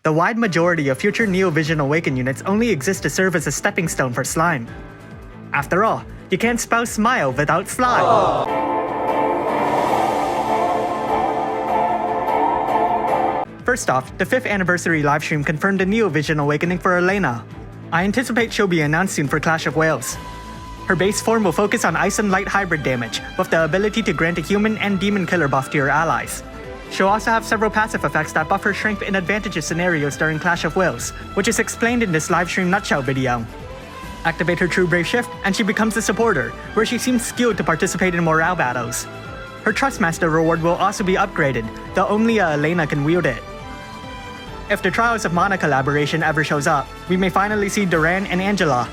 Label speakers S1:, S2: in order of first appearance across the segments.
S1: The wide majority of future Neo Vision Awakened units only exist to serve as a stepping stone for slime. After all, you can't spell smile without slime. First off, the 5th anniversary livestream confirmed a Neo Vision Awakening for Elena. I anticipate she'll be announced soon for Clash of Whales. Her base form will focus on ice and light hybrid damage, with the ability to grant a human and demon killer buff to your allies. She'll also have several passive effects that buff her strength in advantageous scenarios during Clash of Whales, which is explained in this livestream nutshell video. Activate her True Brave Shift, and she becomes a supporter, where she seems skilled to participate in morale battles. Her Trustmaster reward will also be upgraded, though only Elena can wield it. If the Trials of Mana collaboration ever shows up, we may finally see Duran and Angela.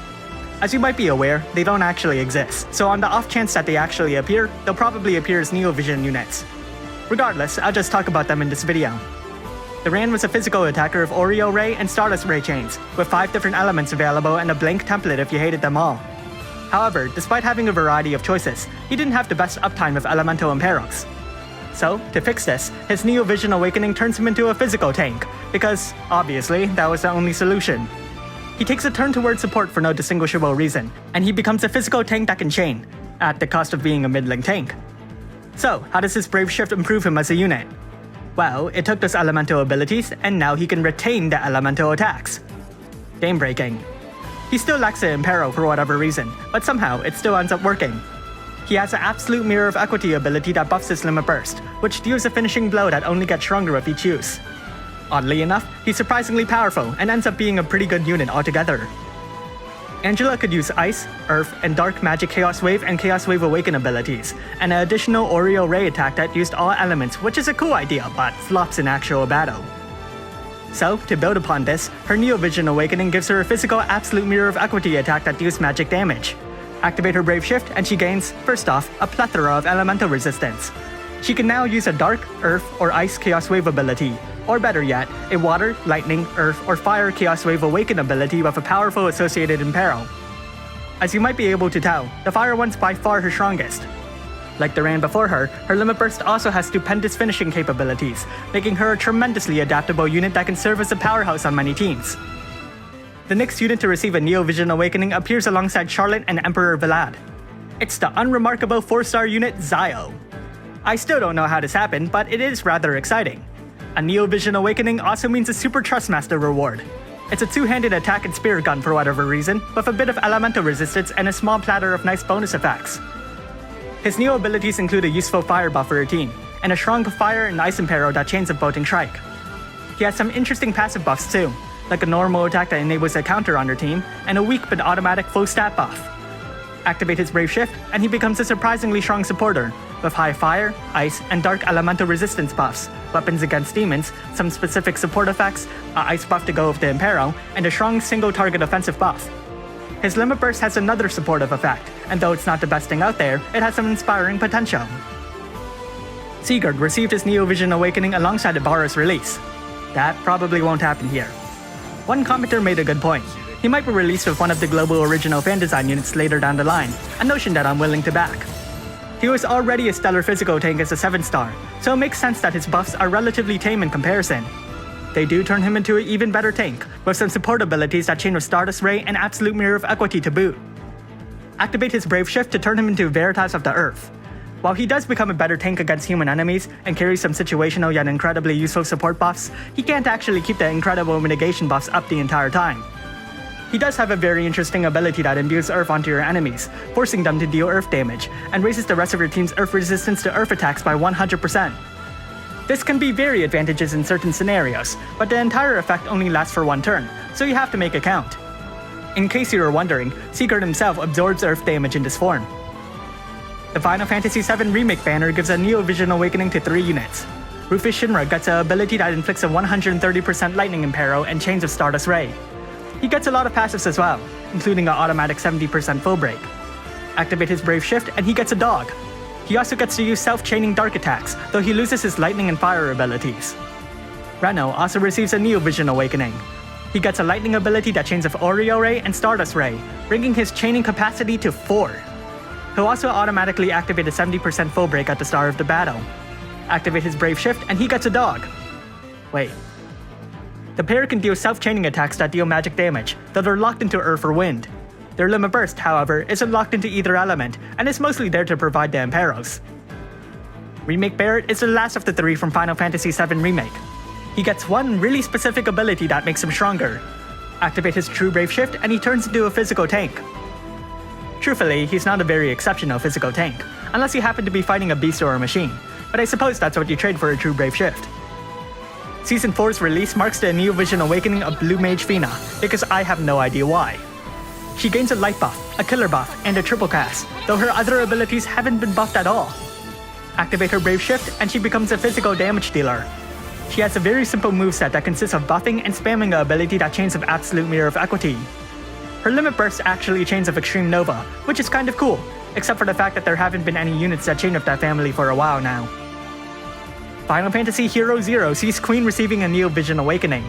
S1: As you might be aware, they don't actually exist, so on the off chance that they actually appear, they'll probably appear as Neo Vision units. Regardless, I'll just talk about them in this video. Duran was a physical attacker of Oreo Ray and Stardust Ray chains, with 5 different elements available and a blank template if you hated them all. However, despite having a variety of choices, he didn't have the best uptime with Elemental Imperils. So, to fix this, his Neo Vision Awakening turns him into a physical tank, because, obviously, that was the only solution. He takes a turn towards support for no distinguishable reason, and he becomes a physical tank that can chain, at the cost of being a middling tank. So, how does this Brave Shift improve him as a unit? Well, it took those elemental abilities, and now he can retain the elemental attacks. Game breaking. He still lacks the Imperil for whatever reason, but somehow it still ends up working. He has an Absolute Mirror of Equity ability that buffs his Limit Burst, which deals a finishing blow that only gets stronger with each use. Oddly enough, he's surprisingly powerful and ends up being a pretty good unit altogether. Angela could use Ice, Earth, and Dark Magic Chaos Wave and Chaos Wave Awaken abilities, and an additional Oreo Ray attack that used all elements, which is a cool idea, but flops in actual battle. So, to build upon this, her Neo Vision Awakening gives her a physical Absolute Mirror of Equity attack that deals magic damage. Activate her Brave Shift, and she gains, first off, a plethora of elemental resistance. She can now use a Dark, Earth, or Ice Chaos Wave ability, or better yet, a Water, Lightning, Earth, or Fire Chaos Wave Awaken ability with a powerful associated Imperil. As you might be able to tell, the Fire one's by far her strongest. Like Duran before her, her Limit Burst also has stupendous finishing capabilities, making her a tremendously adaptable unit that can serve as a powerhouse on many teams. The next unit to receive a Neo Vision Awakening appears alongside Charlotte and Emperor Vlad. It's the unremarkable 4-star unit Zio. I still don't know how this happened, but it is rather exciting. A Neo Vision Awakening also means a Super Trustmaster reward. It's a 2-handed attack and spear gun for whatever reason, with a bit of elemental resistance and a small platter of nice bonus effects. His Neo abilities include a useful fire buff for a team, and a strong fire and ice imperil that chains a bolting strike. He has some interesting passive buffs too, like a normal attack that enables a counter on your team, and a weak but automatic full stat buff. Activate his Brave Shift, and he becomes a surprisingly strong supporter, with high fire, ice, and dark elemental resistance buffs, weapons against demons, some specific support effects, a ice buff to go with the Imperil, and a strong single target offensive buff. His Limit Burst has another supportive effect, and though it's not the best thing out there, it has some inspiring potential. Sigard received his Neo Vision Awakening alongside Ibarra's release. That probably won't happen here. One commenter made a good point. He might be released with one of the global original fan design units later down the line, a notion that I'm willing to back. He was already a stellar physical tank as a 7-star, so it makes sense that his buffs are relatively tame in comparison. They do turn him into an even better tank, with some support abilities that chain with Stardust Ray and Absolute Mirror of Equity to boot. Activate his Brave Shift to turn him into Veritas of the Earth. While he does become a better tank against human enemies and carries some situational yet incredibly useful support buffs, he can't actually keep the incredible mitigation buffs up the entire time. He does have a very interesting ability that imbues Earth onto your enemies, forcing them to deal Earth damage, and raises the rest of your team's Earth resistance to Earth attacks by 100%. This can be very advantageous in certain scenarios, but the entire effect only lasts for one turn, so you have to make it count. In case you were wondering, Sigard himself absorbs Earth damage in this form. The Final Fantasy VII Remake banner gives a Neo Vision Awakening to 3 units. Rufus Shinra gets an ability that inflicts a 130% Lightning Imperil and chains of Stardust Ray. He gets a lot of passives as well, including an automatic 70% full break. Activate his Brave Shift and he gets a dog. He also gets to use self-chaining dark attacks, though he loses his lightning and fire abilities. Reno also receives a Neo Vision Awakening. He gets a lightning ability that chains of Oreo Ray and Stardust Ray, bringing his chaining capacity to 4. He'll also automatically activate a 70% full break at the start of the battle. Activate his Brave Shift and he gets a dog. Wait. The pair can deal self-chaining attacks that deal magic damage, though they're locked into Earth or Wind. Their Limit Burst, however, isn't locked into either element, and is mostly there to provide the Imperos. Remake Barret is the last of the three from Final Fantasy VII Remake. He gets one really specific ability that makes him stronger. Activate his True Brave Shift and he turns into a physical tank. Truthfully, he's not a very exceptional physical tank, unless you happen to be fighting a beast or a machine, but I suppose that's what you trade for a True Brave Shift. Season 4's release marks the Neo Vision awakening of Blue Mage Fina, because I have no idea why. She gains a light buff, a killer buff, and a triple cast, though her other abilities haven't been buffed at all. Activate her Brave Shift and she becomes a physical damage dealer. She has a very simple moveset that consists of buffing and spamming the ability that chains of Absolute Mirror of Equity. Her Limit Burst actually chains of Extreme Nova, which is kind of cool, except for the fact that there haven't been any units that chain of that family for a while now. Final Fantasy Hero Zero sees Queen receiving a Neo Vision awakening.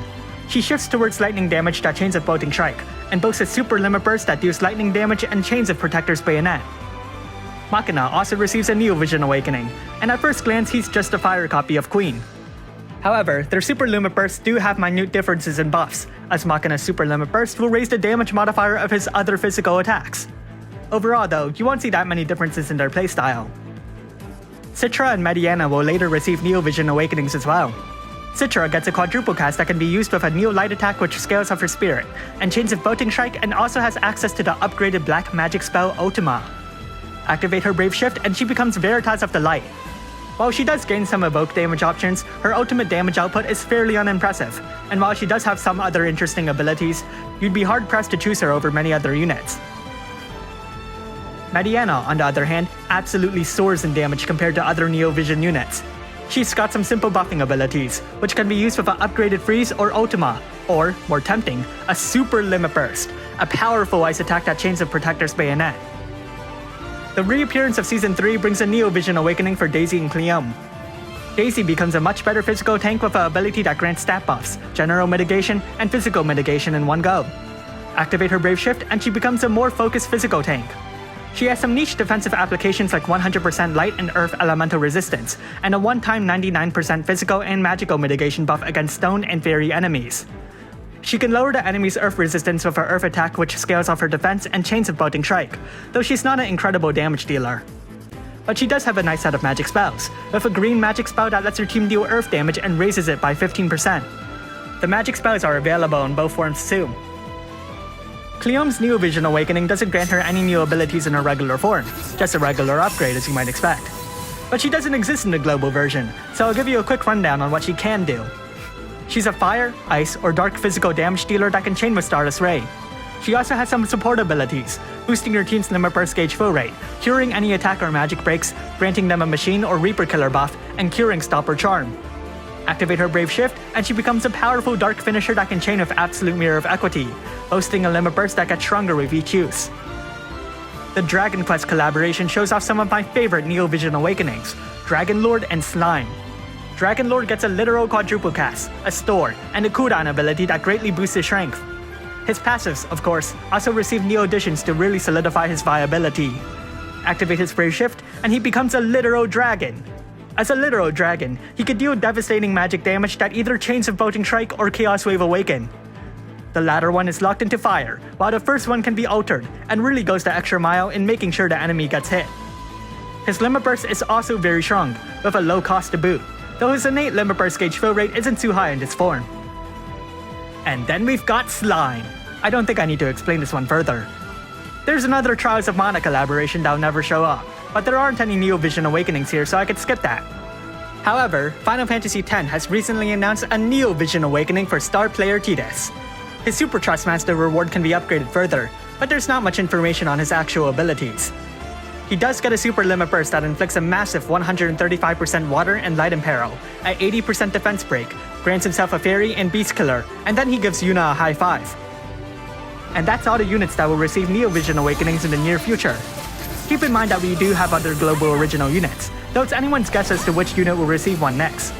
S1: She shifts towards lightning damage that chains of Bolting Strike, and boasts a super Limit Burst that deals lightning damage and chains of Protector's Bayonet. Machina also receives a Neo Vision awakening, and at first glance he's just a fire copy of Queen. However, their Super Limit Bursts do have minute differences in buffs, as Machina's Super Limit Burst will raise the damage modifier of his other physical attacks. Overall though, you won't see that many differences in their playstyle. Citra and Mariana will later receive Neo Vision awakenings as well. Citra gets a quadruple cast that can be used with a Neo Light attack which scales off her spirit, and chains of Bolting Strike, and also has access to the upgraded black magic spell Ultima. Activate her Brave Shift and she becomes Veritas of the Light. While she does gain some evoke damage options, her ultimate damage output is fairly unimpressive, and while she does have some other interesting abilities, you'd be hard pressed to choose her over many other units. Mariana, on the other hand, absolutely soars in damage compared to other Neo Vision units. She's got some simple buffing abilities, which can be used with an upgraded Freeze or Ultima, or, more tempting, a Super Limit Burst, a powerful ice attack that chains of Protector's Bayonet. The reappearance of Season 3 brings a Neo Vision awakening for Daisy and Clem. Daisy becomes a much better physical tank with an ability that grants stat buffs, general mitigation, and physical mitigation in one go. Activate her Brave Shift and she becomes a more focused physical tank. She has some niche defensive applications like 100% light and earth elemental resistance, and a one-time 99% physical and magical mitigation buff against stone and fairy enemies. She can lower the enemy's earth resistance with her earth attack which scales off her defense and chains of Bolting Strike, though she's not an incredible damage dealer. But she does have a nice set of magic spells, with a green magic spell that lets her team deal earth damage and raises it by 15%. The magic spells are available in both forms too. Cleom's Neo Vision awakening doesn't grant her any new abilities in her regular form, just a regular upgrade as you might expect. But she doesn't exist in the global version, so I'll give you a quick rundown on what she can do. She's a fire, ice, or dark physical damage dealer that can chain with Stardust Ray. She also has some support abilities, boosting your team's Limit Burst gauge fill rate, curing any attack or magic breaks, granting them a machine or Reaper killer buff, and curing Stop or Charm. Activate her Brave Shift, and she becomes a powerful dark finisher that can chain with Absolute Mirror of Equity, boasting a Limit Burst that gets stronger with each use. The Dragon Quest collaboration shows off some of my favorite Neo Vision awakenings, Dragon Lord and Slime. Dragon Lord gets a literal quadruple cast, a store, and a cooldown ability that greatly boosts his strength. His passives, of course, also receive Neo additions to really solidify his viability. Activate his Brave Shift, and he becomes a literal dragon. As a literal dragon, he could deal devastating magic damage that either chains of Bolting Strike or Chaos Wave awaken. The latter one is locked into fire, while the first one can be altered, and really goes the extra mile in making sure the enemy gets hit. His Limit Burst is also very strong, with a low cost to boot, though his innate Limit Burst gauge fill rate isn't too high in this form. And then we've got Slime. I don't think I need to explain this one further. There's another Trials of Mana collaboration that'll never show up, but there aren't any Neo Vision awakenings here so I could skip that. However, Final Fantasy X has recently announced a Neo Vision awakening for Star Player Tidus. His Super Trustmaster reward can be upgraded further, but there's not much information on his actual abilities. He does get a Super Limit Burst that inflicts a massive 135% water and light imperil, a 80% defense break, grants himself a fairy and beast killer, and then he gives Yuna a high five. And that's all the units that will receive Neo Vision awakenings in the near future. Keep in mind that we do have other global original units, though it's anyone's guess as to which unit will receive one next.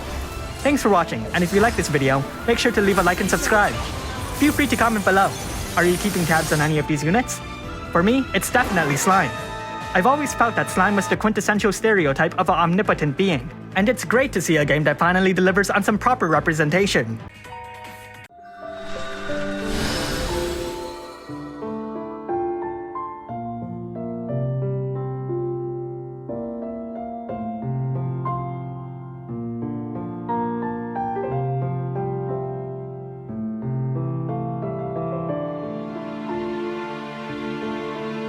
S1: Thanks for watching, and if you like this video, make sure to leave a like and subscribe. Feel free to comment below. Are you keeping tabs on any of these units? For me, it's definitely Slime. I've always felt that Slime was the quintessential stereotype of an omnipotent being, and it's great to see a game that finally delivers on some proper representation.